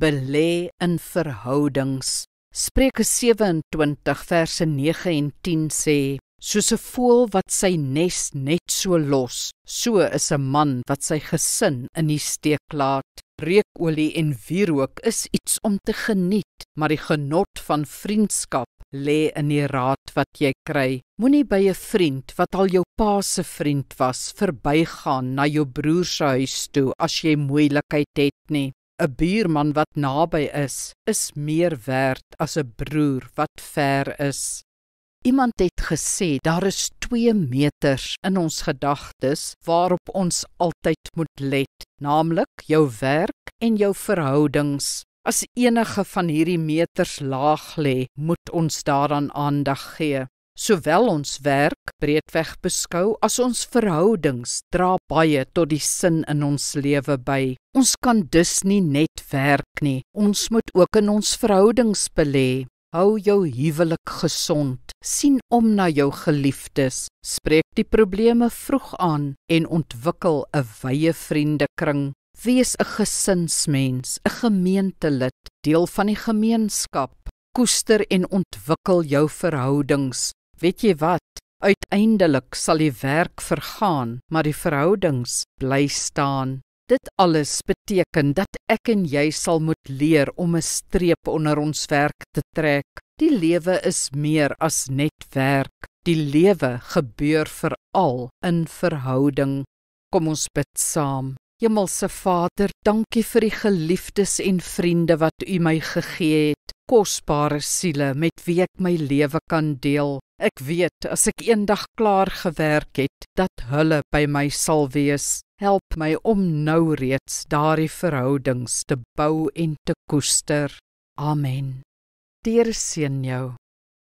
belê in verhoudings. Spreuke 27 verse 9 en 10 sê, soos 'n voël wat sy nes net so los, so is 'n man wat sy gesin in die steek laat. Reukolie en wierook is iets om te geniet, maar die genot van vriendskap lê in die raad wat jy kry. Moenie by 'n vriend wat al jou pa se vriend was, verbygaan na jou broer se huis toe as jy moeilikheid het nie. 'n Buurman wat naby is meer werd as 'n broer wat ver is. Iemand het gesê, daar is 2 meters in ons gedagtes waarop ons altyd moet let, naamlik jou werk en jou verhoudings. As enige van hierdie meters laag lê, moet ons daaraan aandag gee. Sowel ons werk, breedweg beskou, as ons verhoudings dra baie tot die sin in ons lewe by. Ons kan dus nie net werk nie, ons moet ook in ons verhoudings belê. Hou jou huwelik gesond, sien om na jou geliefdes, spreek die probleme vroeg aan en ontwikkel 'n wye vriendekring. Wees 'n gesinsmens, 'n gemeentelid, deel van die gemeenskap. Koester en ontwikkel jou verhoudings. Weet jy wat? Uiteindelik sal die werk vergaan, maar die verhoudings bly staan. Dit alles beteken dat ek en jy sal moet leer om 'n streep onder ons werk te trek. Die lewe is meer as net werk. Die lewe gebeur veral in verhouding. Kom ons bid saam. Hemelse Vader, dankie vir die geliefdes en vriende wat U my gegee het. Kosbare siele met wie ek my lewe kan deel. Ek weet, as ek eendag klaar gewerk het, dat hulle by my sal wees. Help my om nou reeds daardie verhoudings te bou en te koester. Amen. Die Here seën jou.